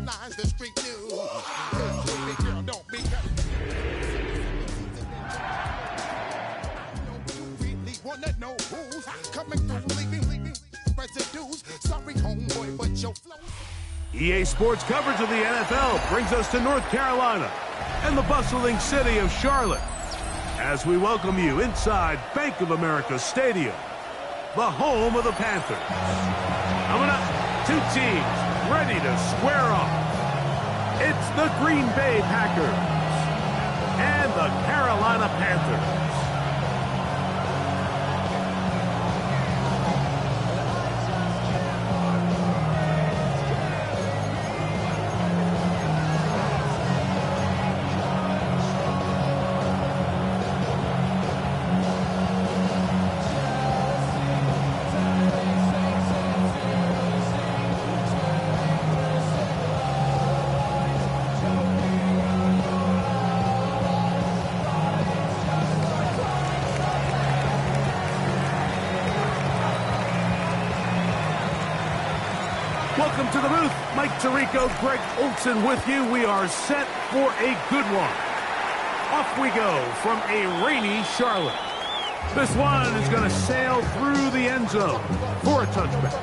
headlines, the street news. Baby girl, don't be really wanna know who's coming through, leaving residues. Sorry, homeboy, but your flow. EA Sports coverage of the NFL brings us to North Carolina and the bustling city of Charlotte as we welcome you inside Bank of America Stadium, the home of the Panthers. Coming up, two teams ready to square off. It's the Green Bay Packers and the Carolina Panthers. Welcome to the booth. Mike Tirico, Greg Olson with you. We are set for a good one. Off we go from a rainy Charlotte. This one is going to sail through the end zone for a touchback.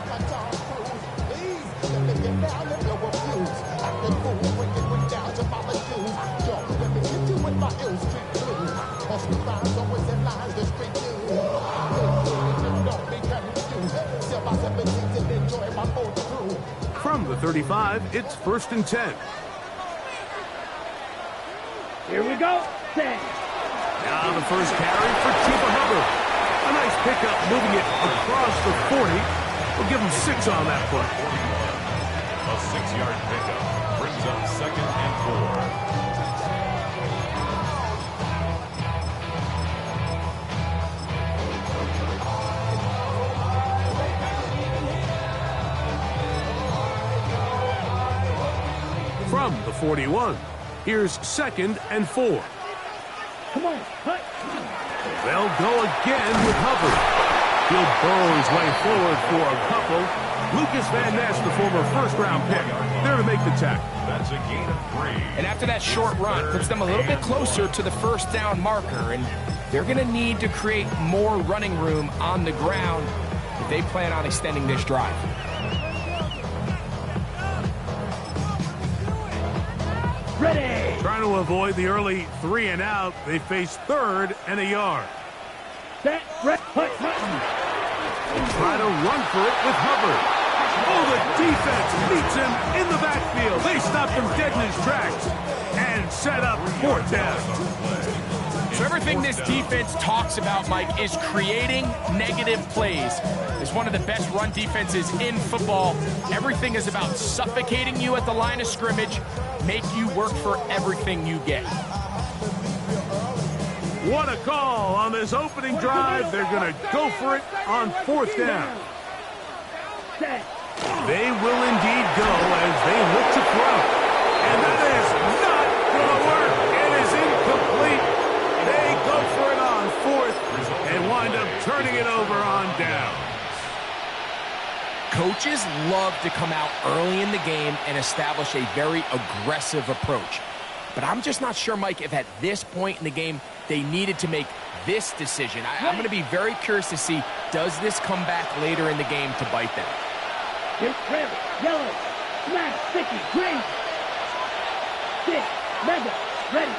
From the 35, it's 1st and 10. Here we go. 10. Now the first carry for Chuba Hubbard. A nice pickup moving it across the 40. We'll give him 6 on that play. A 6-yard pickup brings up 2nd and 4. From the 41, here's 2nd and 4. Come on, cut. They'll go again with Hubbard. He'll burrow his way forward for a couple. Lucas Van Ness, the former first-round pick, there to make the tackle. That's a gain of 3. And after that short run, puts them a little bit closer to the first down marker, and they're going to need to create more running room on the ground if they plan on extending this drive. Ready. Trying to avoid the early 3 and out, they face 3rd and a yard. Set, red, hut. Try to run for it with Hubbard. Oh, the defense meets him in the backfield. They stop him dead in his tracks and set up 4th down. So everything this defense talks about, Mike, is creating negative plays. It's one of the best run defenses in football. Everything is about suffocating you at the line of scrimmage, make you work for everything you get. What a call on this opening drive. They're going to go for it on 4th down. They will indeed go as they look to throw. And that is not going to work. It is incomplete. They go for it on 4th and wind up turning it over on down. Coaches love to come out early in the game and establish a very aggressive approach. But I'm just not sure, Mike, if at this point in the game they needed to make this decision. I'm going to be very curious to see, does this come back later in the game to bite them? Here's red, yellow, smash, sticky, green. 6, mega, ready.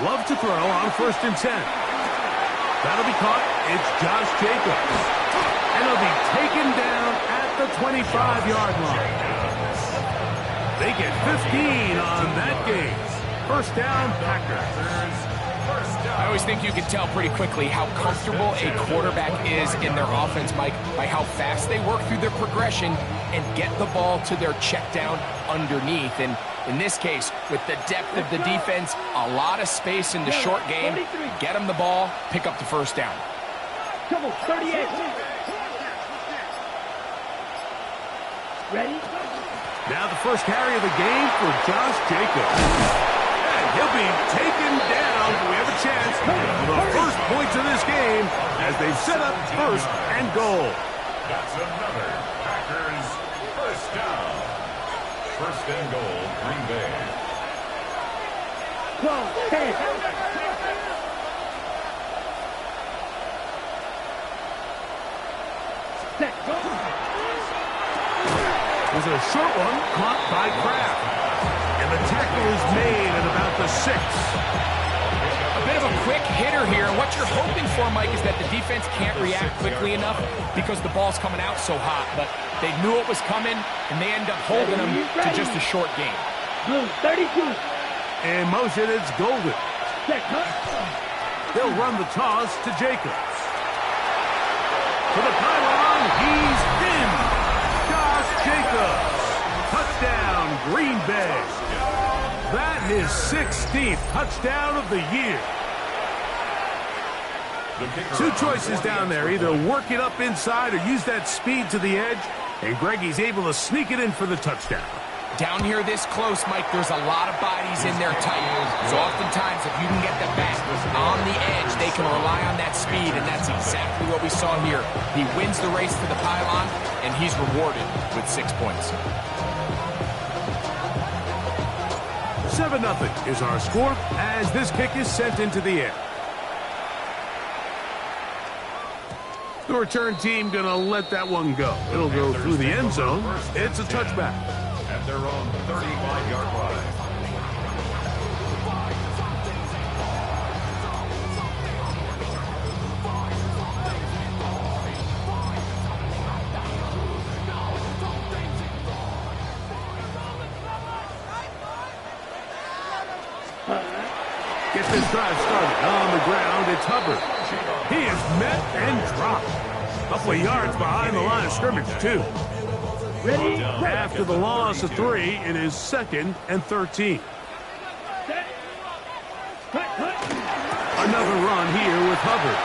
Love to throw on 1st and 10. That'll be caught. It's Josh Jacobs. And he'll be taken down at the 25-yard line. They get 15 on that game. 1st down, Packers. I always think you can tell pretty quickly how comfortable a quarterback is in their offense, Mike, by how fast they work through their progression and get the ball to their check down underneath. And in this case, with the depth of the defense, a lot of space in the short game, get them the ball, pick up the 1st down. Come on, 38. Ready? Now the first carry of the game for Josh Jacobs. He'll be taken down. We have a chance for the first points of this game as they set up 1st and goal. That's another Packers 1st down. First and goal, Green Bay. 12-10. Set, go. Was a short one caught by Kraft. And the tackle is made at about the 6. A bit of a quick hitter here. What you're hoping for, Mike, is that the defense can't react quickly enough because the ball's coming out so hot. But they knew it was coming, and they end up holding them to just a short game. Blue, 32. In motion, it's Golden. Set, cut. They'll run the toss to Jacobs. To the pylon, he's in. Josh Jacobs. Touchdown, Green Bay. That is 16th touchdown of the year. Two choices down there. Either work it up inside or use that speed to the edge. And Greggy's able to sneak it in for the touchdown. Down here this close, Mike, there's a lot of bodies in there tight. So oftentimes, if you can get the back on the edge, they can rely on that speed, and that's exactly what we saw here. He wins the race to the pylon, and he's rewarded with 6 points. 7-0 is our score as this kick is sent into the air. The return team going to let that one go. It'll go through the end zone. It's a touchback. At their own 35-yard line. Get this drive started. On the ground, it's Hubbard. He is met and dropped. A couple of yards behind the line of scrimmage, too. Ready? After the loss of 3, it is 2nd and 13. Set. Cut, cut. Another run here with Hubbard.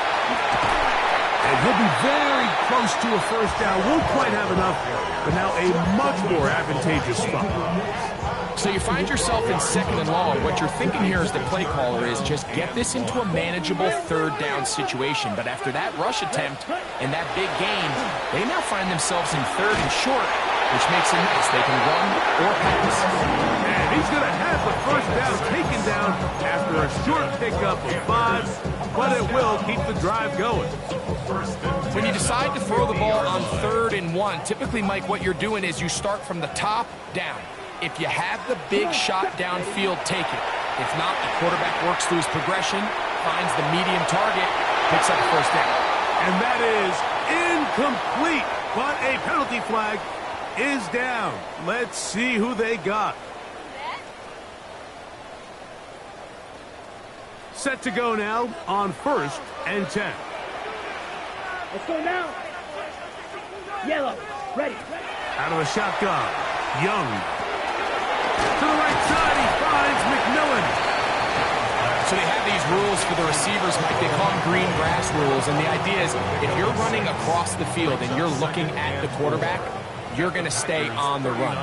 And he'll be very close to a first down. Won't quite have enough, but now a much more advantageous spot. So you find yourself in 2nd and long. What you're thinking here as the play caller is just get this into a manageable 3rd down situation. But after that rush attempt and that big gain, they now find themselves in 3rd and short, which makes it nice. They can run or pass. And he's going to have the first down taken down after a short pickup of 5, but it will keep the drive going. When you decide to throw the ball on 3rd and 1, typically, Mike, what you're doing is you start from the top down. If you have the big shot downfield, take it. If not, the quarterback works through his progression, finds the medium target, picks up the first down. And that is incomplete, but a penalty flag is down. Let's see who they got. Set to go now on 1st and 10. Let's go now. Yellow, ready. Out of the shotgun, Young. To the right side, he finds McMillan. So they have these rules for the receivers, Mike. They call them green grass rules. And the idea is if you're running across the field and you're looking at the quarterback, you're going to stay on the run.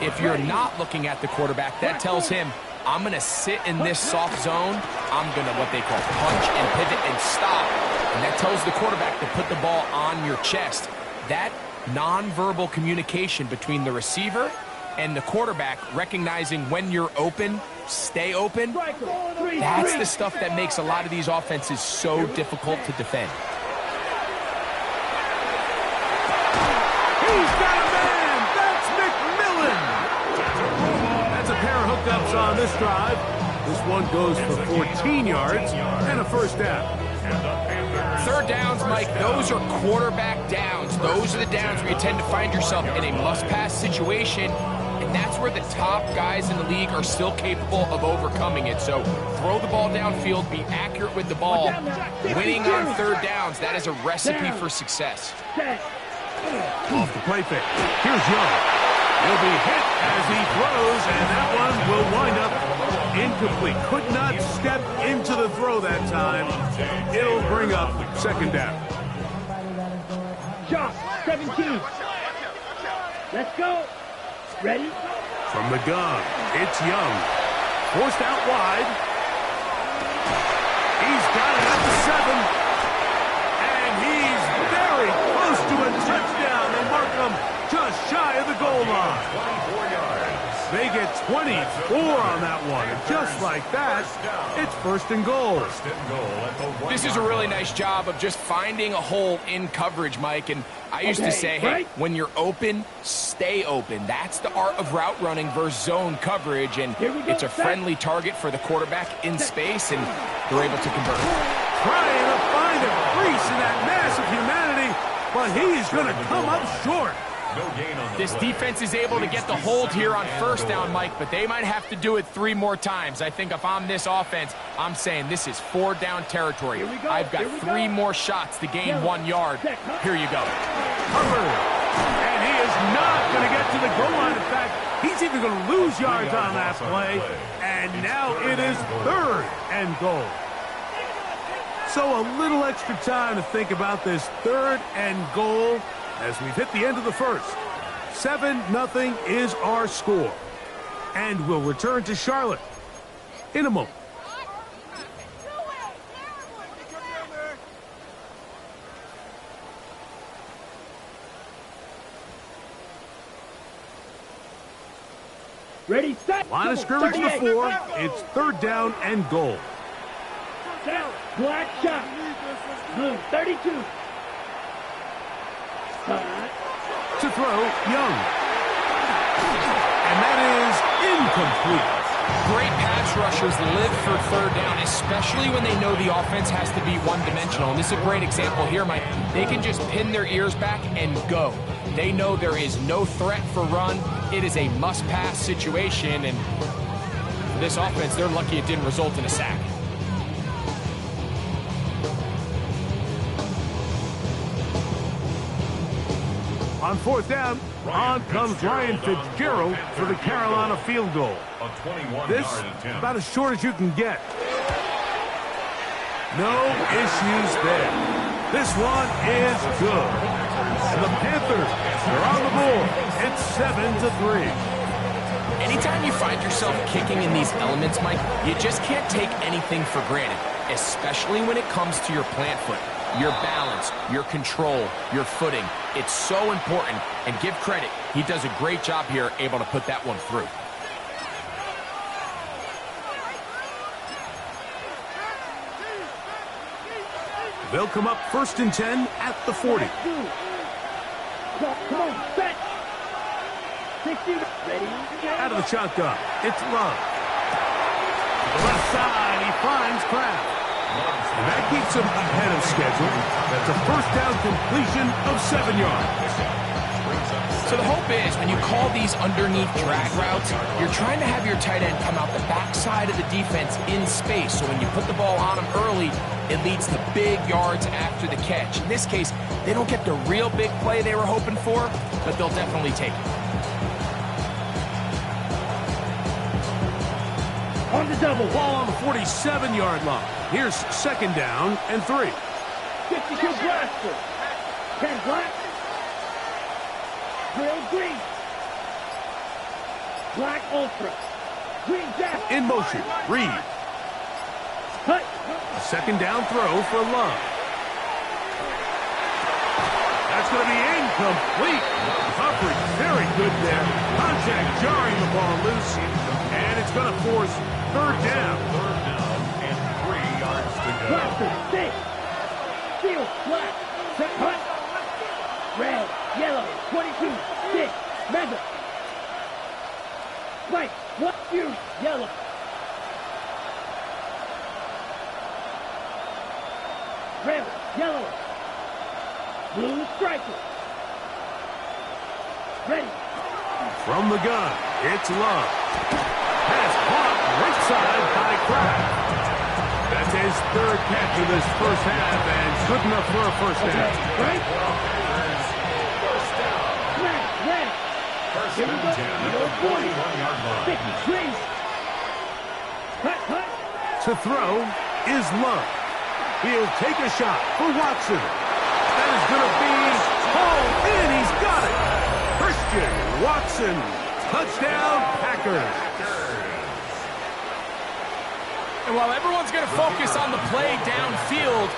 If you're not looking at the quarterback, that tells him, I'm going to sit in this soft zone. I'm going to what they call punch and pivot and stop. And that tells the quarterback to put the ball on your chest. That nonverbal communication between the receiver and the quarterback, recognizing when you're open, stay open, that's the stuff that makes a lot of these offenses so difficult to defend. He's got a man! That's McMillan! That's a pair of hookups on this drive. This one goes for 14 yards and a first down. 3rd downs, Mike, those are quarterback downs. Those are the downs where you tend to find yourself in a must-pass situation, and that's where the top guys in the league are still capable of overcoming it. So throw the ball downfield, be accurate with the ball. Winning on 3rd downs, that is a recipe for success. Off the play fake. Here's Young. He'll be hit as he throws, and that one will wind up incomplete. Could not step into the throw that time. It'll bring up 2nd down. Shot, 17. Let's go. Ready? From the gun, it's Young. Forced out wide. He's got it at the 7. And he's very close to a touchdown. They mark him just shy of the goal line. 24 yards. They get 24 on that one. And just like that, it's first and goal. This is a really nice job of just finding a hole in coverage, Mike. And I used to say, hey, when you're open, stay open. That's the art of route running versus zone coverage. And it's a friendly target for the quarterback in space, and they're able to convert. Trying to find a crease in that mass of humanity, but he is going to come up short. This defense is able to get the hold here on first down, Mike, but they might have to do it 3 more times. I think if I'm this offense, I'm saying this is 4 down territory. I've got 3 more shots to gain 1 yard. Here you go. Covered. And he is not going to get to the goal line. In fact, he's even going to lose yards on that play. And now it is 3rd and goal. So a little extra time to think about this 3rd and goal as we've hit the end of the first. 7-0 is our score. And we'll return to Charlotte in a moment. Ready, set. Line of scrimmage before. It's 3rd down and goal. Set. Black shot. Blue, 32. To throw, Young. And that is incomplete. Great pass rushers live for 3rd down, especially when they know the offense has to be one-dimensional. And this is a great example here, Mike. They can just pin their ears back and go. They know there is no threat for run. It is a must-pass situation, and for this offense, they're lucky it didn't result in a sack. On 4th down, on comes Ryan Fitzgerald for the Carolina field goal. This, about as short as you can get. No issues there. This one is good. The Panthers are on the board. It's 7-3. Anytime you find yourself kicking in these elements, Mike, you just can't take anything for granted, especially when it comes to your plant foot. Your balance, your control, your footing. It's so important, and give credit. He does a great job here, able to put that one through. They'll come up 1st and 10 at the 40. Come on, set. 60, ready. Out of the shotgun, it's Love. To the left side, he finds Kraft. And that keeps him ahead of schedule. That's a 1st down completion of 7 yards. So the hope is when you call these underneath drag routes, you're trying to have your tight end come out the backside of the defense in space. So when you put the ball on him early, it leads to big yards after the catch. In this case, they don't get the real big play they were hoping for, but they'll definitely take it. On the double. Ball on the 47-yard line. Here's 2nd down and 3. 52 blaster. 10 black. Grill green. Black ultra. Green jack. In motion, Reed. Cut. A 2nd down throw for Love. That's going to be incomplete. Coverage very good there. Contact jarring the ball loose. And it's going to force 3rd down. 3rd down and 3 yards to go. Blaster. 6. Steel. Black. Set. Cut. Red. Yellow. 22. 6. Mega. White. What? You. Yellow. Red. Yellow. Blue striker. Ready. From the gun, it's Love. Pass caught right side by Kraft. That's his 3rd catch of this first half, and good enough for a 1st down. Right? Red. Here we go. Middle 40. 53. Cut. To throw is Love. He'll take a shot for Watson. That is going to be hauled in. He's got it. Christian Watson. Touchdown, Packers. And while everyone's going to focus on the play downfield,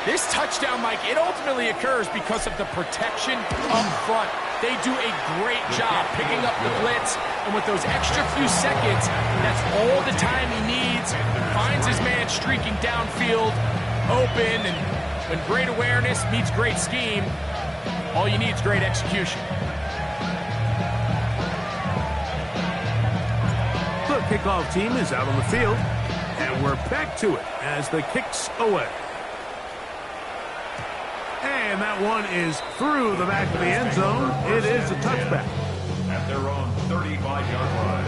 this touchdown, Mike, it ultimately occurs because of the protection up front. They do a great job picking up the blitz, and with those extra few seconds, that's all the time he needs. Finds his man streaking downfield, open, and when great awareness meets great scheme, all you need is great execution. The kickoff team is out on the field, and we're back to it as the kick's away. And that one is through the back of the end zone. It is a touchback. At their own 35-yard line.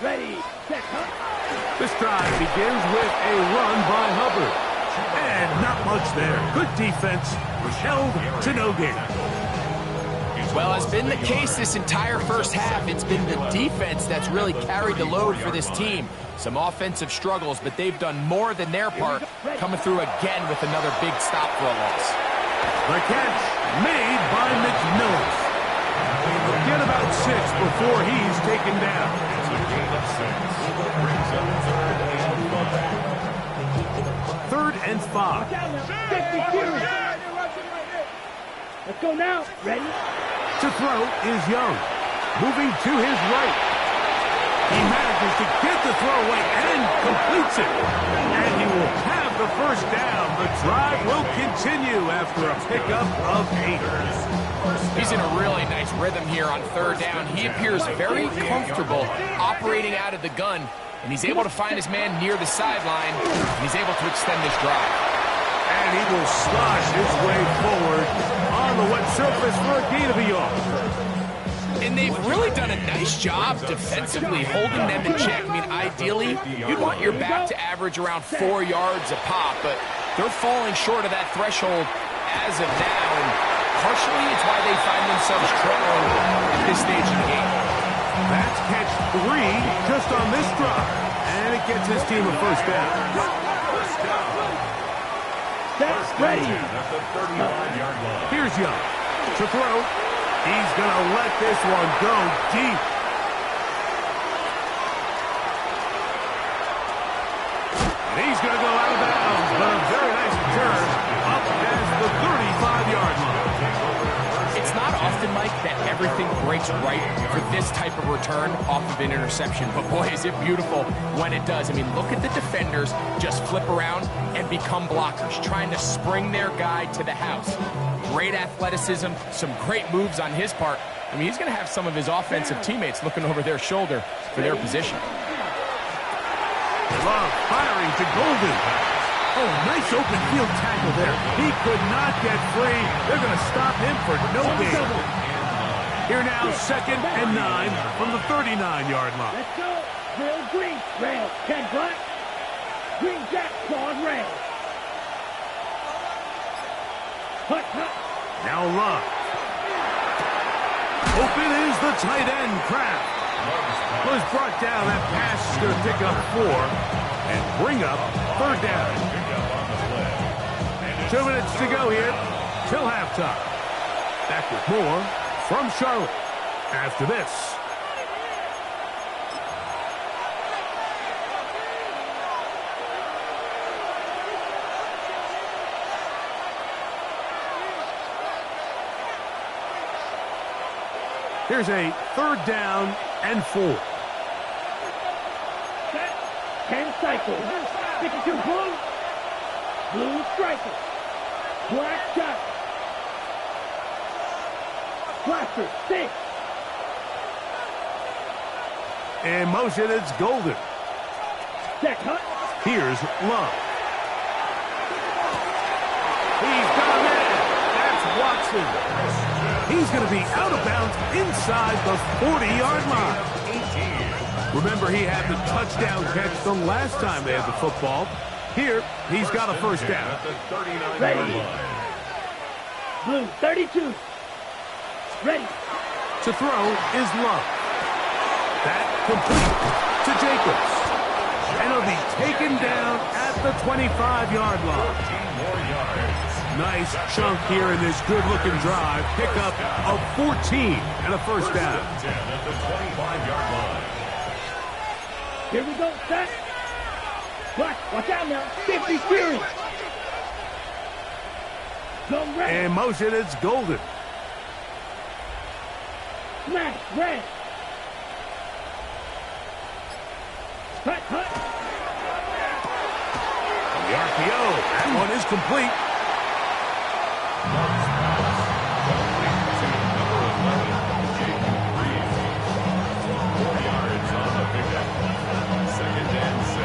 Ready, set, This drive begins with a run by Hubbard. And not much there. Good defense, held to no gain. Well, as been the case this entire first half, it's been the defense that's really carried the load for this team. Some offensive struggles, but they've done more than their part, coming through again with another big stop for a loss. The catch made by McMillan. Get about 6 before he's taken down. It's a gain of 6. Brings up 3rd and 5. 52. Let's go now. Ready? To throw is Young. Moving to his right. He manages to get the throw away and completes it. And he will have the first down. The drive will continue after a pickup of 8. He's in a really nice rhythm here on 3rd down. He appears very comfortable operating out of the gun, and he's able to find his man near the sideline, and he's able to extend this drive. And he will slosh his way forward on the wet surface for a gain of a yard. And they've really done a nice job defensively holding them in check. I mean, ideally, you'd want your back to average around 4 yards a pop, but they're falling short of that threshold as of now, and partially it's why they find themselves trailing at this stage of the game. That's catch 3 just on this drive, and it gets his team a first down. That's ready. At the 35-yard line. Here's Young to throw. He's going to let this one go deep. And he's going to go out of bounds, but a very nice return up past the 35-yard line. It's not often, Mike, that everything breaks right for this type of return off of an interception. But boy, is it beautiful when it does. I mean, look at the defenders just flip around and become blockers, trying to spring their guy to the house. Great athleticism, some great moves on his part. I mean, he's going to have some of his offensive teammates looking over their shoulder for their position. Love firing to Golden. Oh, nice open field tackle there. He could not get free. They're going to stop him for no gain. Here now, 2nd and 9 from the 39-yard line. Let's go. Bill Green. Rail. Ken Black. Green Jack. Claude Rail. Hut, hut. Now Love. Open is the tight end, Kraft. Was brought down. That pass is going to pick up 4 and bring up 3rd down. 2 minutes to go here till halftime. Back with more from Charlotte after this. Here's a 3rd down and 4. Set. 10 cycles. 52 blue. Blue striker. Black shot. Blaster. 6. In motion, it's Golden. Check hut. Here's Love. He's got a man. That's Watson. He's going to be out of bounds inside the 40-yard line. Remember, he had the touchdown catch the last time they had the football. Here, he's got a first down. Ready. Blue, 32. Ready. To throw is Love. That complete to Jacobs. And he'll be taken down at the 25-yard line. 14 more yards. Nice chunk here in this good-looking drive. Pickup of 14 and a first down. 10 at the 25-yard line. Here we go, set. Watch out now. 50 series. Go red. In motion, it's Golden. Smash, red. Hut. The RPO. That one is complete. Marks pass. Complete to number 11, Jacob Reed. 4 yards on the pickup. 2nd and 6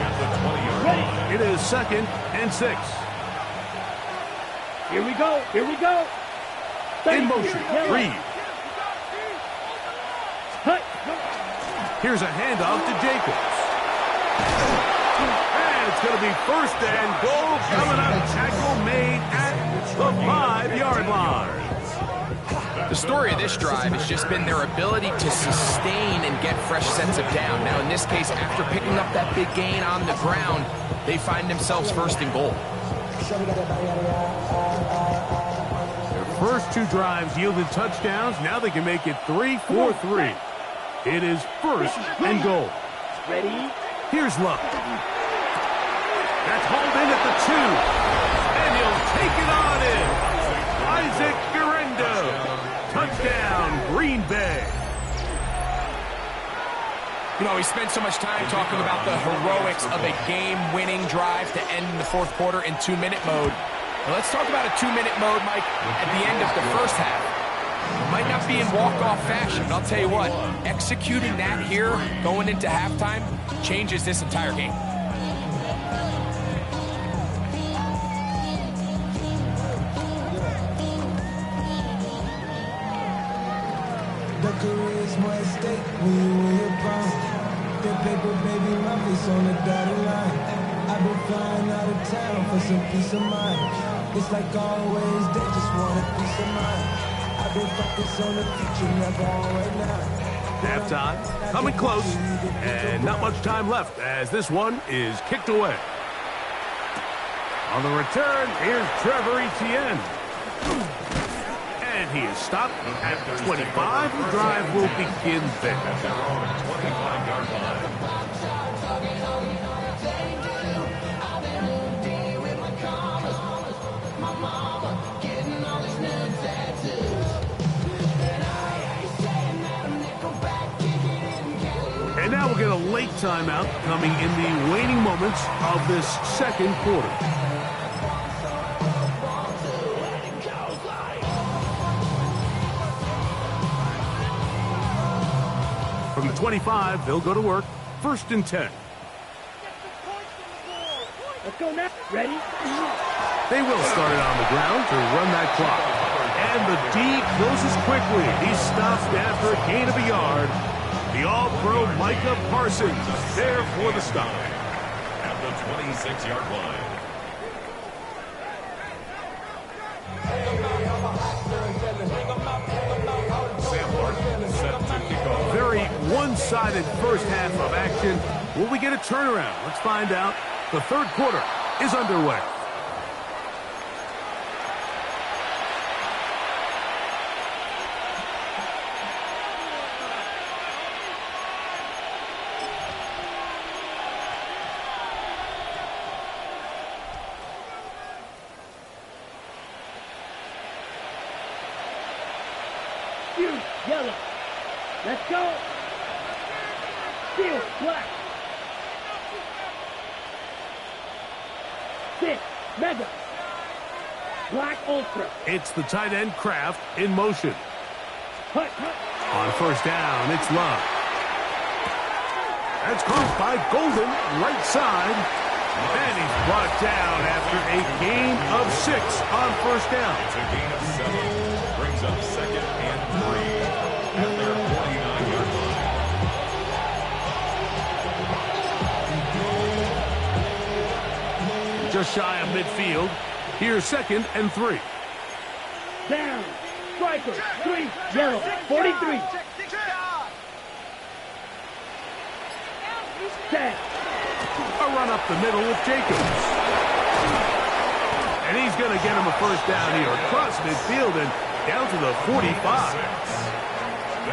at the 20-yard line. It is 2nd and 6. Here we go. In motion, Reed. Hut. Here's a handoff to Jacobs. And it's going to be 1st and goal coming up. Tackle made at the 5-yard line. The story of this drive has just been their ability to sustain and get fresh sets of down. Now, in this case, after picking up that big gain on the ground, they find themselves 1st and goal. Their first 2 drives yielded touchdowns. Now they can make it 3-4-3. It is 1st and goal. Ready? Here's Love. That's hauled in at the 2. And he'll take it on in. Isaac Guerrero. Touchdown, Green Bay. You know, we spent so much time talking about the heroics of a game-winning drive to end in the 4th quarter in 2-minute mode. Now let's talk about a 2-minute mode, Mike, at the end of the first half. It might not be in walk-off fashion, but I'll tell you what, executing that here, going into halftime, changes this entire game. The career's more at stake when you win your prime. The paper, baby, my face on the dotted line. I've been flying out of town for some peace of mind. It's like always, they just want a piece of mind. I've been focused on the future, never on right now. Halftime, coming close, and not much time left as this one is kicked away. On the return, here's Trevor Etienne. And he is stopped at the 25. The drive will begin there. At their own 25-yard line. And now we'll get a late timeout coming in the waning moments of this 2nd quarter. From the 25, they'll go to work. 1st and 10. Let's go now. Ready? They will start it on the ground to run that clock. And the D closes quickly. He stops after a gain of a yard. The All-Pro Micah Parsons there for the stop. At the 26-yard line. Sam Martin set to kick off. Very one-sided first half of action. Will we get a turnaround? Let's find out. The 3rd quarter is underway. Yellow. Let's go. Steel, black. 6, mega. Black ultra. It's the tight end Kraft in motion. Hut. On 1st down, it's Love. That's caught by Golden, right side. And he's brought down after a gain of 6 on 1st down. It's a gain of 7. Brings up 2nd and 3 at their 49-yard line. Just shy of midfield. Here's 2nd and 3. Down. Striker. 3. Yellow. 43. Set. A run up the middle with Jacobs. And he's going to get him a first down here across midfield and down to the 45.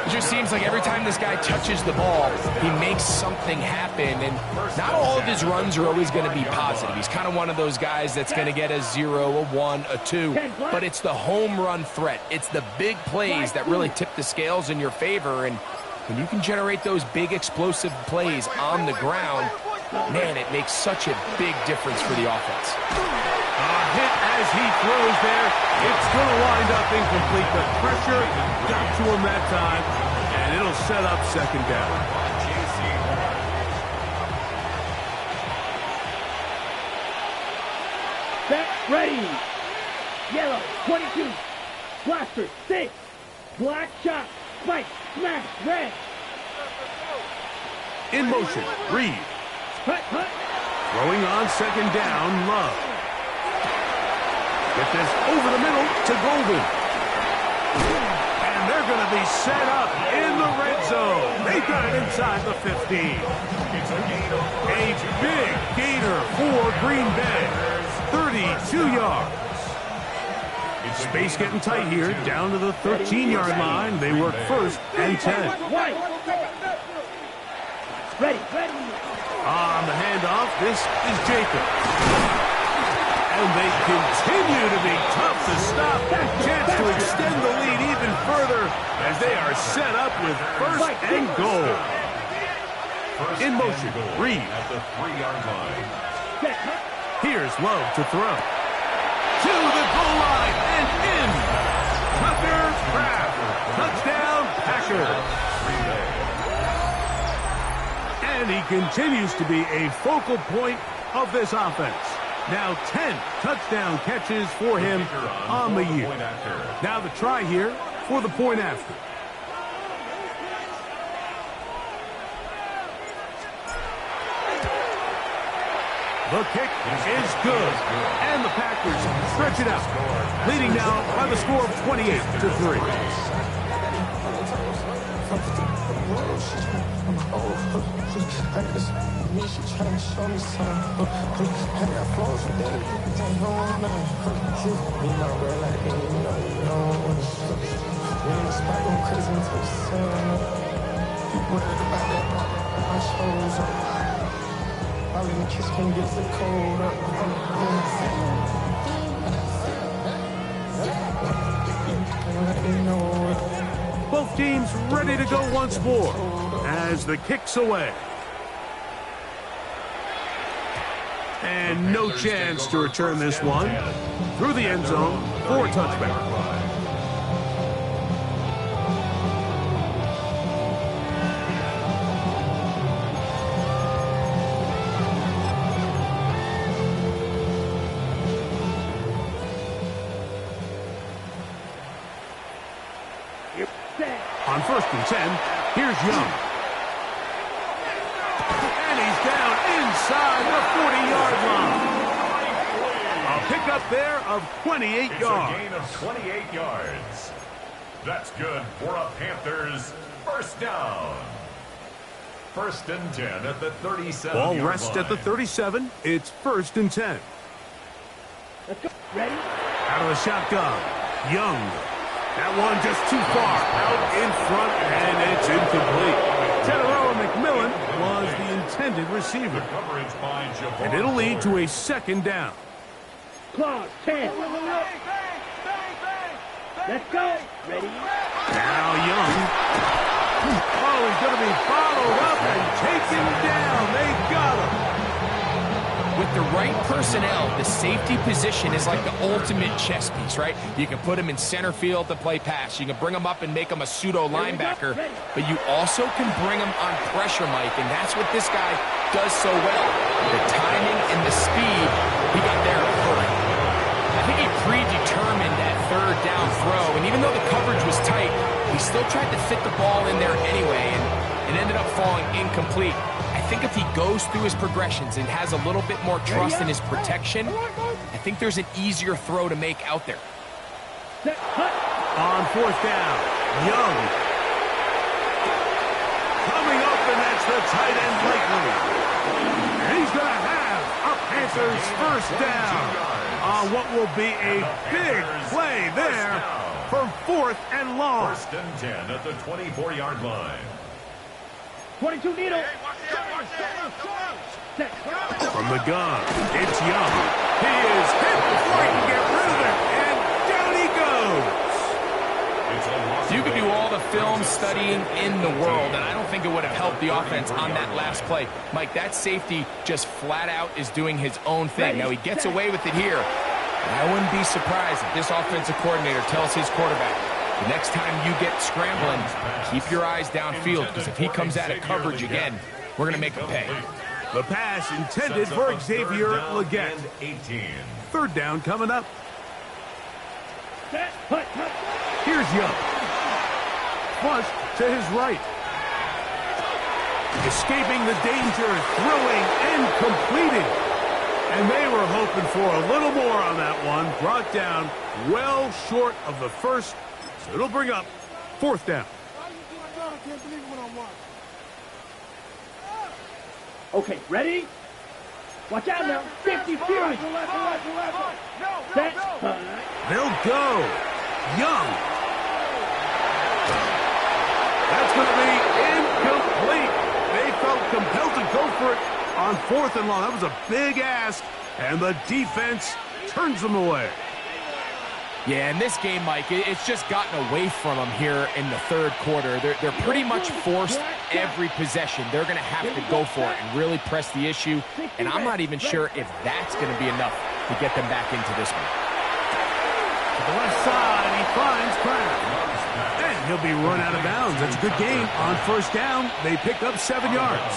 It just seems like every time this guy touches the ball, he makes something happen. And not all of his runs are always going to be positive. He's kind of one of those guys that's going to get a 0, a 1, a 2. But it's the home run threat. It's the big plays that really tip the scales in your favor. And when you can generate those big explosive plays on the ground, man, it makes such a big difference for the offense. Hit as he throws there. It's going to wind up incomplete. The pressure got to him that time, and it'll set up second down. Set, ready. Yellow, 22. Blaster, 6. Black shot, spike, smash, red. In motion, Reed. Hut, hut. Throwing on second down, Love. Get this over the middle to Golden. And they're going to be set up in the red zone. They got it inside the 15. A big gainer for Green Bay. 32 yards. Space getting tight here, down to the 13-yard line. They work first and 10. Ready. On the handoff, this is Jacob. And they continue to be tough to stop. Chance to extend the lead even further as they are set up with first and goal. In motion, Reed. At the 3-yard line. Here's Love to throw. To the goal line and in. Tucker Kraft. Touchdown, Packers. And he continues to be a focal point of this offense. Now 10 touchdown catches for him on the year. Now the try here for the point after. The kick is good. And the Packers stretch it out, leading now by the score of 28-3. She trying to show me something. I got flows for days. Ain't going on. Me my real like you know. When the spot go crazy until the sun. Worried about that my shows up. All in the kiss can get the cold up. Both teams ready to go once more as the kick's away. And no chance to return this one through the end zone for a touchback. On 1st and 10, here's Young. And he's down inside the 40-yard line. A pickup there of 28 yards. It's a gain of 28 yards. That's good for a Panthers first down. 1st and 10 at the 37. Ball rests at the 37. It's 1st and 10. Let's go. Ready? Out of the shotgun, Young. That one just too far out in front, and it's incomplete. Teteroa McMillan was the intended receiver. And it'll lead to a 2nd down. Clock, 10. Let's go. Ready? Now Young. Oh, he's going to be followed up and taken down. They got him. With the right personnel, the safety position is like the ultimate chess piece, right? You can put him in center field to play pass. You can bring him up and make him a pseudo linebacker, but you also can bring him on pressure, Mike, and that's what this guy does so well. The timing and the speed, he got there early. I think he predetermined that 3rd down throw, and even though the coverage was tight, he still tried to fit the ball in there anyway, and it ended up falling incomplete. I think if he goes through his progressions and has a little bit more trust in his protection, I think there's an easier throw to make out there. On 4th down, Young. Coming up, and that's the tight end, Blakely. And he's going to have a Panthers first down on what will be a big play there from 4th and long. 1st and 10 at the 24-yard line. 22 needle. From the gun, it's Young. He is hit before he can get rid of it, and down he goes. You could do all the film studying in the world, and I don't think it would have helped the offense on that last play. Mike, that safety just flat out is doing his own thing. Now, he gets away with it here. And I wouldn't be surprised if this offensive coordinator tells his quarterback, the next time you get scrambling, keep your eyes downfield, because if he comes out of coverage again, we're going to make him pay. The pass intended for Xavier Legette. 3rd down coming up. Here's Young. Flush to his right. Escaping the danger, throwing and completing. And they were hoping for a little more on that one. Brought down well short of the first. So it'll bring up 4th down. Okay, ready? Watch out now. 50 Fury. Set. They'll go. Young. That's going to be incomplete. They felt compelled to go for it on 4th and long. That was a big ask, and the defense turns them away. Yeah, in this game, Mike, it's just gotten away from them here in the 3rd quarter. They're pretty much forced every possession. They're going to have to go for it and really press the issue, and I'm not even sure if that's going to be enough to get them back into this one. To the left side, he finds Kraft. And he'll be run out of bounds. That's a good gain on 1st down. They pick up 7 yards.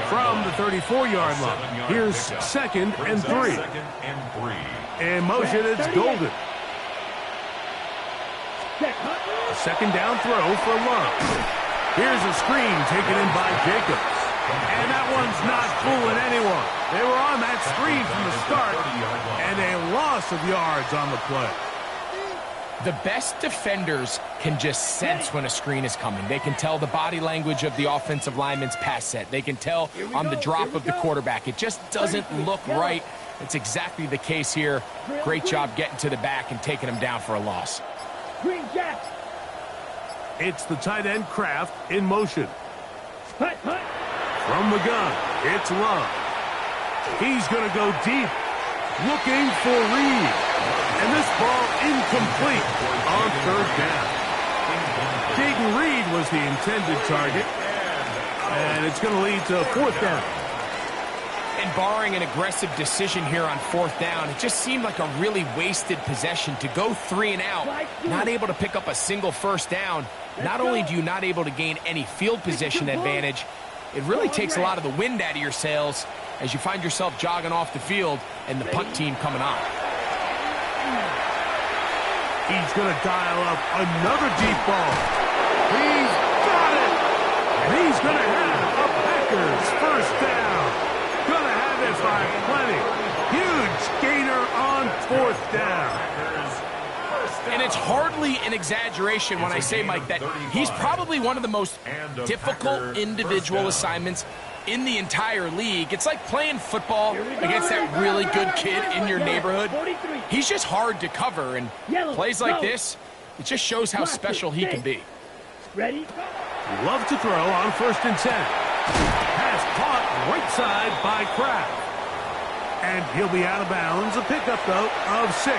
From the 34-yard line, here's 2nd and 3. In motion, it's Golden. A 2nd down throw for Love. Here's a screen taken in by Jacobs. And that one's not fooling anyone. They were on that screen from the start, and a loss of yards on the play. The best defenders can just sense when a screen is coming. They can tell the body language of the offensive lineman's pass set. They can tell on the drop of the quarterback. It just doesn't look right. It's exactly the case here. Great job getting to the back and taking him down for a loss. Green Jack. It's the tight end Kraft in motion. From the gun, it's Love. He's going to go deep, looking for Reed. And this ball incomplete on 3rd down. Jaden Reed was the intended target, and it's going to lead to 4th down. And barring an aggressive decision here on 4th down, it just seemed like a really wasted possession to go 3 and out, not able to pick up a single 1st down. Not only do you not able to gain any field position advantage, it really takes a lot of the wind out of your sails as you find yourself jogging off the field and the punt team coming on. He's going to dial up another deep ball. He's got it! And he's going to have a Packers 1st down. Going to have it by plenty. Huge gainer on 4th down. And it's hardly an exaggeration when I say, Mike, that he's probably one of the most difficult individual assignments in the entire league. It's like playing football against that really good kid in your neighborhood. He's just hard to cover, and plays like this, it just shows how special he can be. Ready? Love to throw on 1st and 10. Pass caught right side by Kraft. And he'll be out of bounds. A pickup, though, of 6.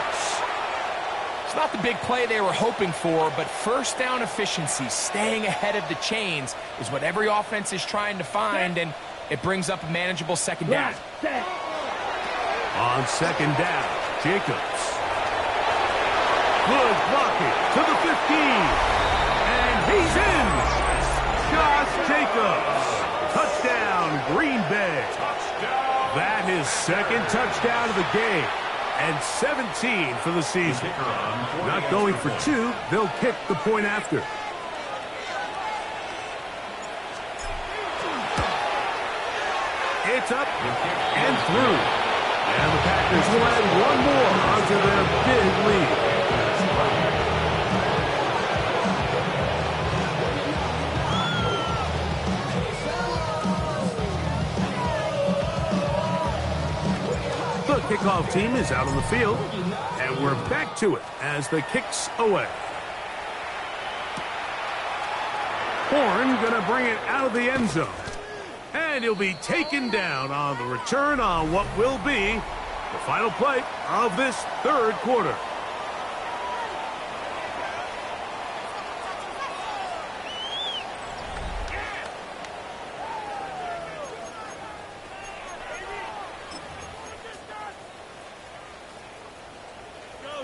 It's not the big play they were hoping for, but 1st down efficiency, staying ahead of the chains, is what every offense is trying to find, and it brings up a manageable 2nd down. On 2nd down, Jacobs. Good blocking to the 15. And he's in. Josh Jacobs. Touchdown, Green Bay. That is 2nd touchdown of the game. And 17 for the season. Not going for 2, they'll kick the point after. It's up and through. And the Packers will add one more onto their big lead. The kickoff team is out on the field, and we're back to it as the kick's away. Horn gonna bring it out of the end zone, and he'll be taken down on the return on what will be the final play of this third quarter.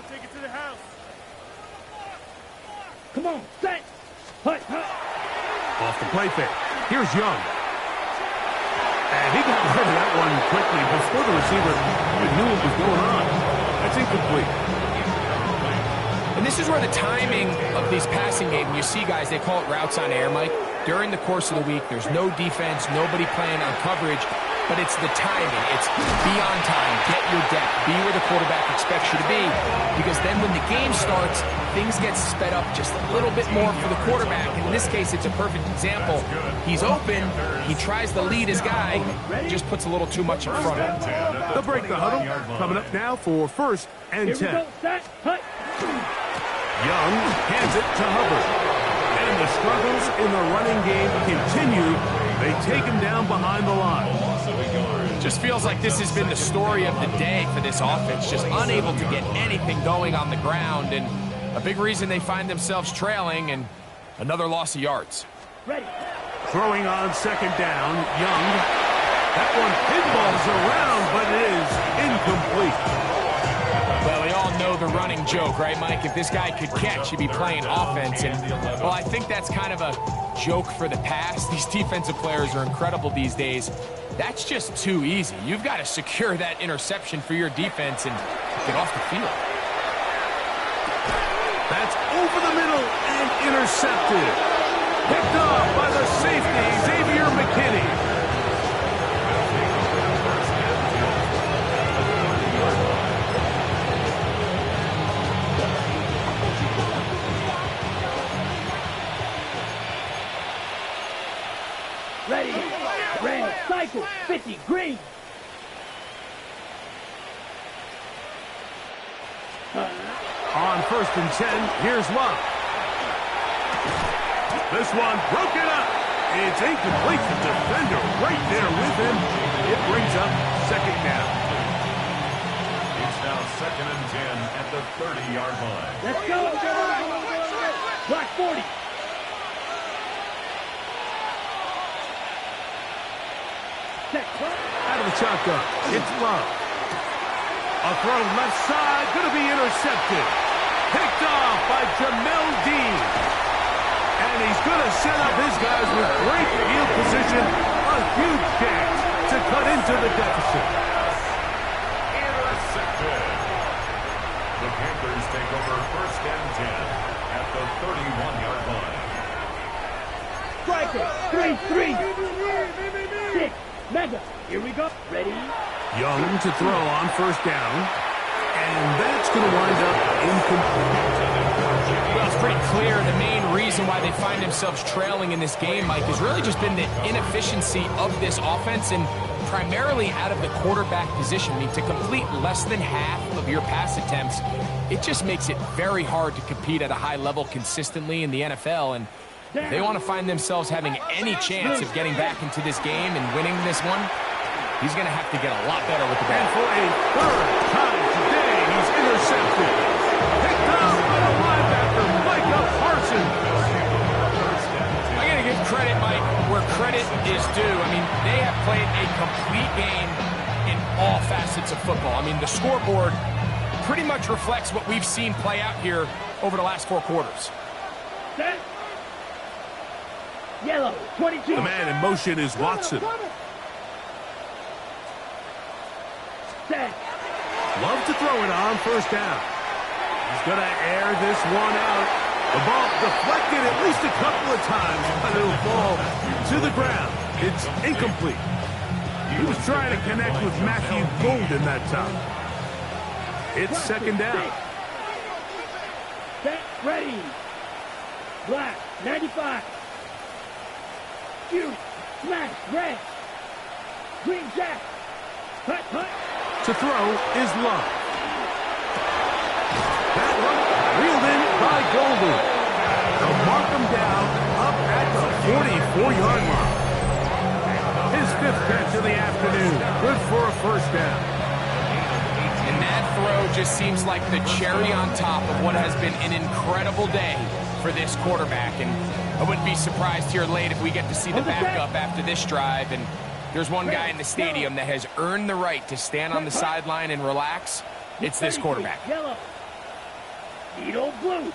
Take it to the house. Come on, set. Hut, hut. Off the play fake. Here's Young. And he got rid of that one quickly before the receiver even knew what was going on. That's incomplete. And this is where the timing of these passing games, you see guys, they call it routes on air, Mike. During the course of the week, there's no defense, nobody playing on coverage, but it's the timing. It's be on time, get your depth, be where the quarterback expects you to be, because then when the game starts, things get sped up just a little bit more for the quarterback. And in this case, it's a perfect example. He's open, he tries to lead his guy, just puts a little too much in front of him. They'll break the huddle. Coming up now for 1st and 10. Here we go, set. Hut. Young hands it to Hubbard. And the struggles in the running game continue. They take him down behind the line. Just feels like this has been the story of the day for this offense. Just unable to get anything going on the ground. And a big reason they find themselves trailing and another loss of yards. Ready. Throwing on 2nd down, Young. That one pinballs around, but it is incomplete. Well, we all know the running joke, right, Mike? If this guy could catch, he'd be playing offense. And, well, I think that's kind of a joke for the past. These defensive players are incredible these days. That's just too easy. You've got to secure that interception for your defense and get off the field. That's over the middle and intercepted. Picked off by the safety, Xavier McKinney. Ready. Red. Cycle. 50. Green. On 1st and 10, here's Love. This one broken up. It's incomplete. The defender right there with him. It brings up 2nd down. It's now 2nd and 10 at the 30-yard line. Let's go. Block 40. Out of the shotgun, it's Love. A throw left side, going to be intercepted. Picked off by Jamel Dean. And he's going to set up his guys with great field position. A huge chance to cut into the deficit. Intercepted. The Panthers take over 1st and 10 at the 31-yard line. Striker. 3-3. 6. Mega. Here we go. Ready. Young to throw on 1st down. And that's going to wind up incomplete. Well, it's pretty clear the main reason why they find themselves trailing in this game, Mike, has really just been the inefficiency of this offense and primarily out of the quarterback position. I mean, to complete less than half of your pass attempts, it just makes it very hard to compete at a high level consistently in the NFL. And if they want to find themselves having any chance of getting back into this game and winning this one, he's going to have to get a lot better with the ball. And for a 3rd time today, he's intercepted. Picked up by the linebacker, Micah Parsons. I got to give credit, Mike, where credit is due. I mean, they have played a complete game in all facets of football. I mean, the scoreboard pretty much reflects what we've seen play out here over the last 4 quarters. Set. Yellow. 22. The man in motion is Watson. Set. Love to throw it on 1st down. He's going to air this one out. The ball deflected at least a couple of times, but it'll fall to the ground. It's incomplete. He was trying to connect with Matthew Golden that time. It's 2nd down. Set. Ready. Black. 95. Shoot. Smash. Red. Green Jack. Hut, hut. To throw is Love. That one reeled in by Golden. They'll mark him down up at the 44-yard line. His 5th catch of the afternoon. Good for a first down. And that throw just seems like the cherry on top of what has been an incredible day for this quarterback. And I wouldn't be surprised here late if we get to see the backup after this drive. And there's one guy in the stadium that has earned the right to stand on the sideline and relax. It's this quarterback. Yellow. Needle blue.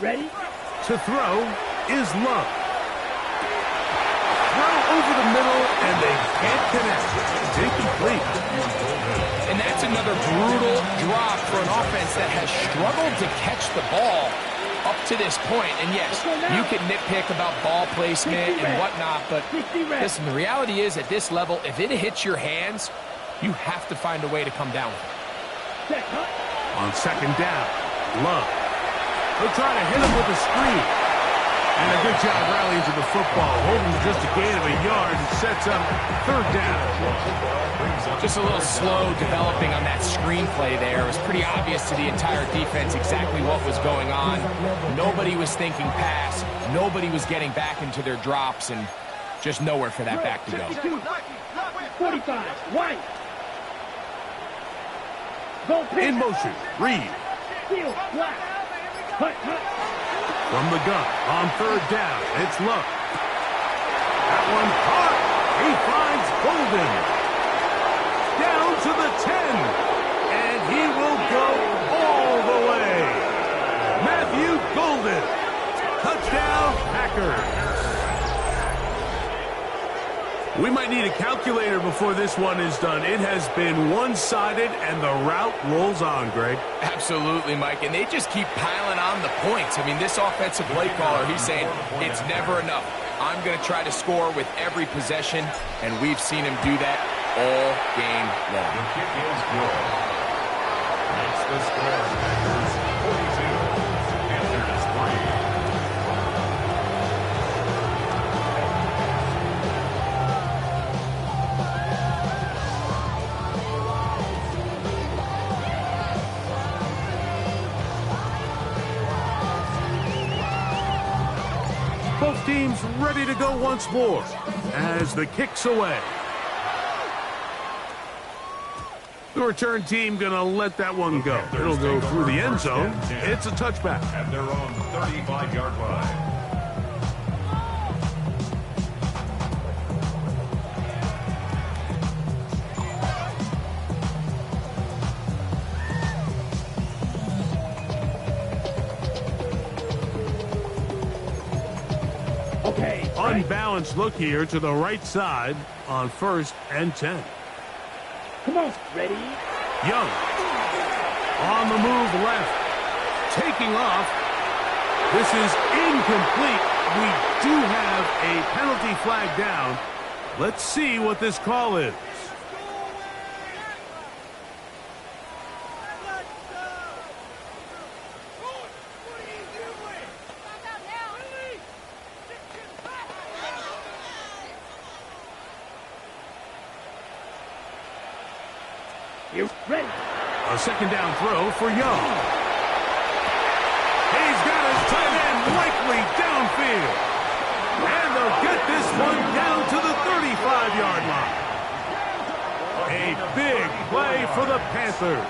Ready? To throw is Love. Throw over the middle, and they can't connect. It's incomplete. And that's another brutal drop for an offense that has struggled to catch the ball up to this point. And yes, you can nitpick about ball placement and whatnot, but listen, the reality is at this level, if it hits your hands, you have to find a way to come down with it. On second down, Love. They'll try to hit him with a screen. And a good job rallying to the football. Holding just a gain of a yard and sets up third down. Just a little slow developing on that screenplay there. It was pretty obvious to the entire defense exactly what was going on. Nobody was thinking pass. Nobody was getting back into their drops, and just nowhere for that back to go. 45, white. In motion, Reed. Steel, black. Hut, hut. From the gun, on third down, it's Love. That one caught. He finds Golden. Down to the 10. And he will go all the way. Matthew Golden. Touchdown, Packers. We might need a calculator before this one is done. It has been one-sided, and the route rolls on, Greg. Absolutely, Mike, and they just keep piling on the points. I mean, this offensive play caller, he's saying it's never enough. I'm going to try to score with every possession, and we've seen him do that all game long. The kick is good. Makes the score. Packers 42. Panthers 3. Both teams ready to go once more as the kick's away. The return team going to let that one go. It'll go through the end zone. It's a touchback. At their own 35-yard line. Unbalanced look here to the right side on 1st and 10. Come on, ready? Young. On the move left. Taking off. This is incomplete. We do have a penalty flag down. Let's see what this call is. You ready? A second down throw for Young. He's got his tight end likely downfield. And they'll get this one down to the 35-yard line. A big play for the Panthers.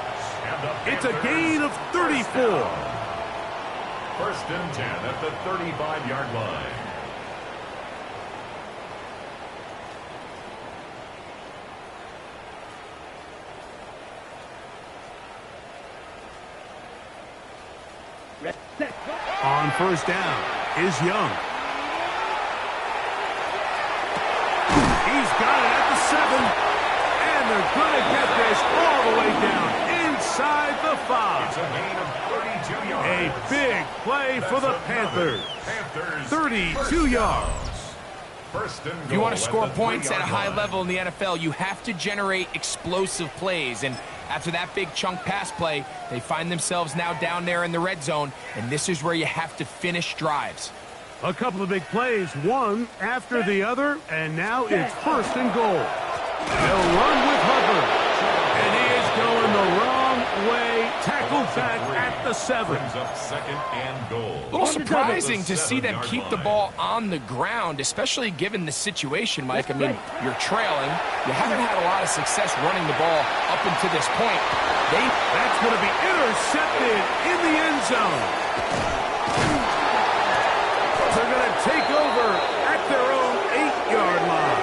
It's a gain of 34. 1st and 10 at the 35-yard line. On 1st down is Young. He's got it at the 7. And they're going to get this all the way down inside the 5. It's a gain of 32 yards. A big play for the Panthers. 32 yards. If you want to score points at a high level in the NFL, you have to generate explosive plays. And after that big chunk pass play, they find themselves now down there in the red zone, and this is where you have to finish drives. A couple of big plays, one after the other, and now it's 1st and goal. They'll run with Hubbard. back at the 7. Brings up second and goal. A little surprising to see them keep the ball on the ground, especially given the situation, Mike. I mean, you're trailing. You haven't had a lot of success running the ball up until this point. That's going to be intercepted in the end zone. They're going to take over at their own 8-yard line.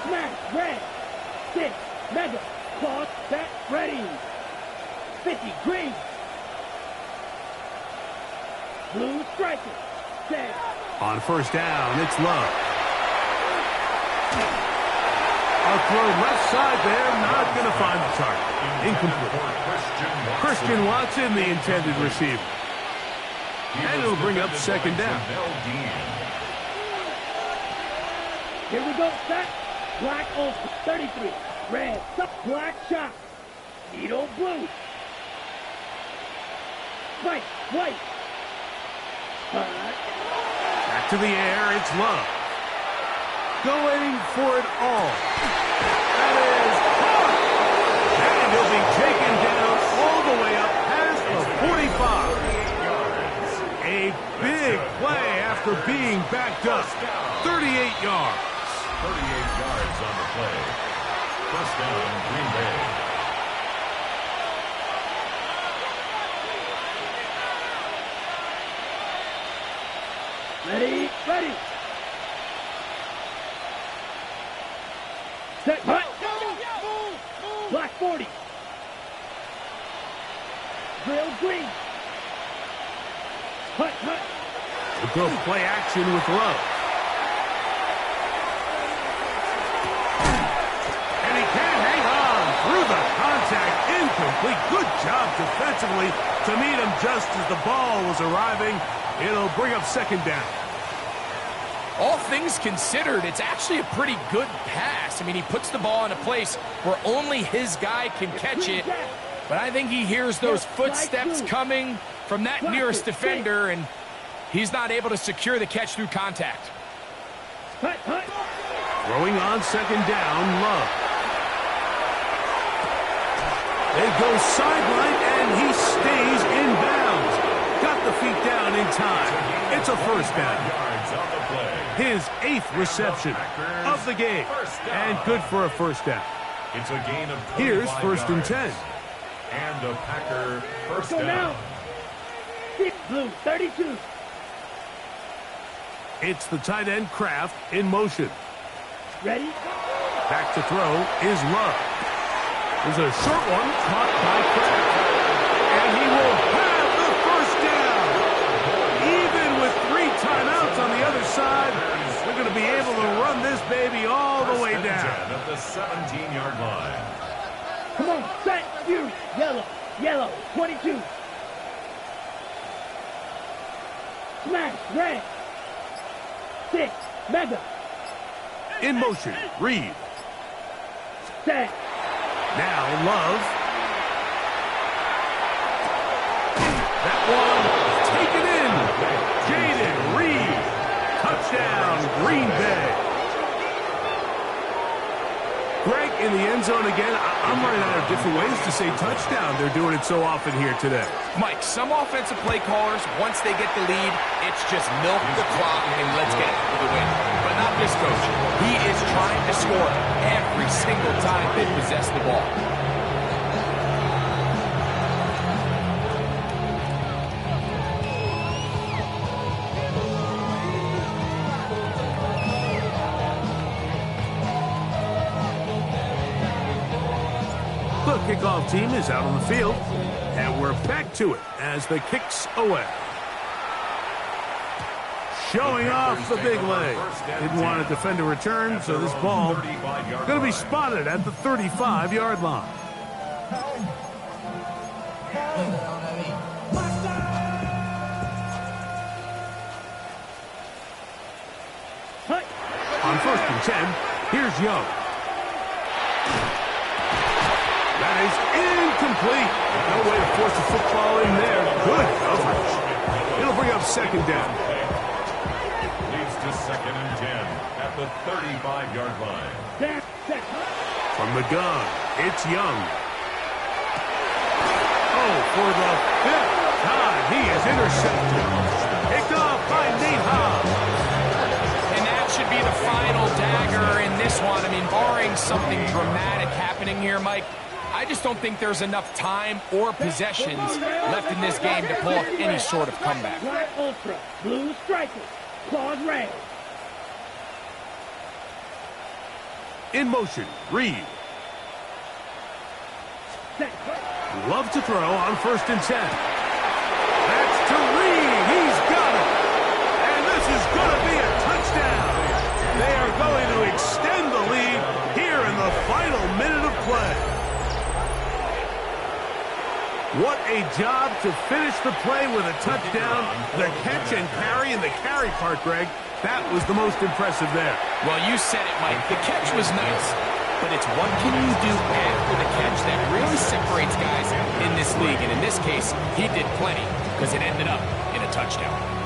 Smash, red, 6, mega, cross, set, ready. 50, green. Blue striker, set. On first down, it's Love. A throw left side there, not going to find the target. Incomplete. Christian Watson, the intended receiver. And it'll bring up second down. Here we go, set. Black over 33. Red, black shot. Needle blue. White, white. Back to the air, it's Love. Going for it all. That is caught. And he'll be taken down all the way up past the 45. A big play after being backed up. 38 yards. 38 yards on the play. First down, Green Bay. Ready, ready. Set, hut. Black 40. Drill green. Hut, hut. We'll go play action with Love. And he can hang on through the contact. Incomplete. Good job defensively to meet him just as the ball was arriving. It'll bring up second down. All things considered, it's actually a pretty good pass. I mean, he puts the ball in a place where only his guy can catch it. But I think he hears those footsteps coming from that nearest defender, and he's not able to secure the catch through contact. Throwing on second down, Love. They go sideline, and he stays in bounds. Got the feet down in time. It's a first down. His 8th reception of the game. And good for a first down. It's a gain of 25 Here's first and yards. 10. And a Packer first Go down. now. Blue 32. It's the tight end Kraft in motion. Ready? Back to throw is Love. There's a short one caught by Kraft. And he will have the first down. Even with 3 timeouts on the other side, they're going to be able to run this baby all the way down. At the 17-yard line. Come on, set, Fury. Yellow, yellow, 22. Smash, red. 6, mega. In motion, Reed. Set. Now Love. That one taken in. Jaden Reed. Touchdown, Green Bay. Greg, in the end zone again. I'm running out of different ways to say touchdown. They're doing it so often here today. Mike, some offensive play callers, once they get the lead, it's just milk the clock and let's get it for the win. But not this coach. He is trying to score every single time they possess the ball. The kickoff team is out on the field, and we're back to it as the kick's away. Showing off the big leg. Didn't want to defend a return, so this ball going to be spotted at the 35-yard line. On first and 10, here's Young. That is incomplete. No way to force a football in there. Good coverage. It'll bring up second down. Leads to 2nd and 10 at the 35-yard line. From the gun, it's Young. Oh, for the 5th time, he is intercepted. Picked off by Nate Hobbs. And that should be the final dagger in this one. I mean, barring something dramatic happening here, Mike, I just don't think there's enough time or possessions left in this game to pull off any sort of comeback. Black Ultra, blue strikers, claws red. In motion, Reed. Love to throw on 1st and 10. That's to Reed. He's got it. And this is going to be a touchdown. They are going to extend the lead here in the final minute of play. What a job to finish the play with a touchdown. The catch and carry, and the carry part, Greg, that was the most impressive there. Well, you said it, Mike. The catch was nice, but it's what can you do after the catch that really separates guys in this league. And in this case, he did plenty because it ended up in a touchdown.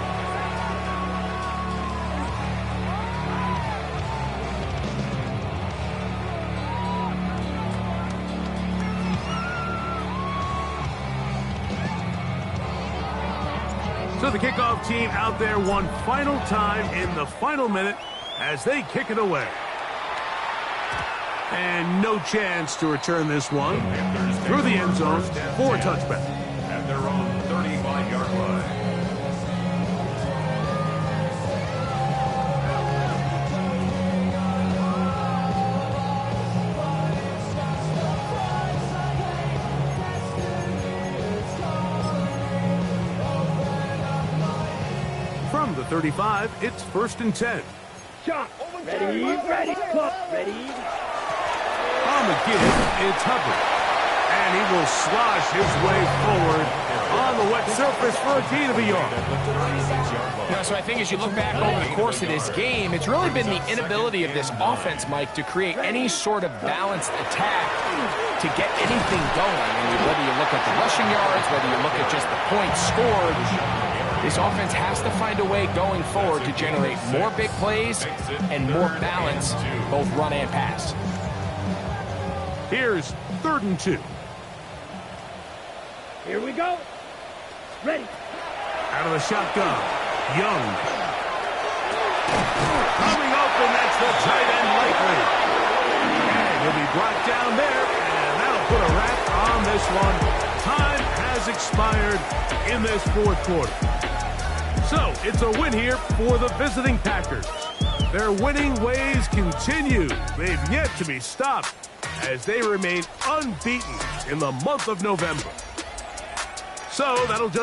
So the kickoff team out there one final time in the final minute as they kick it away. And no chance to return this one through the end zone for a touchback. At their own 35-yard line. From the 35, it's 1st and 10. Shot. Ready. Clock. Ready. On the give, it's Hubbard. And he will slosh his way forward on the wet surface for a gain of a yard. So I think as you look back over the course of this game, it's really been the inability of this offense, Mike, to create any sort of balanced attack to get anything going. I mean, whether you look at the rushing yards, whether you look at just the points scored, this offense has to find a way going forward to generate more big plays and more balance, both run and pass. Here's 3rd and 2. Here we go. Ready. Out of the shotgun, Young. Coming open, that's the tight end likely. And he'll be brought down there, and that'll put a wrap on this one. Time has expired in this 4th quarter. So, it's a win here for the visiting Packers. Their winning ways continue. They've yet to be stopped as they remain unbeaten in the month of November. So, that'll just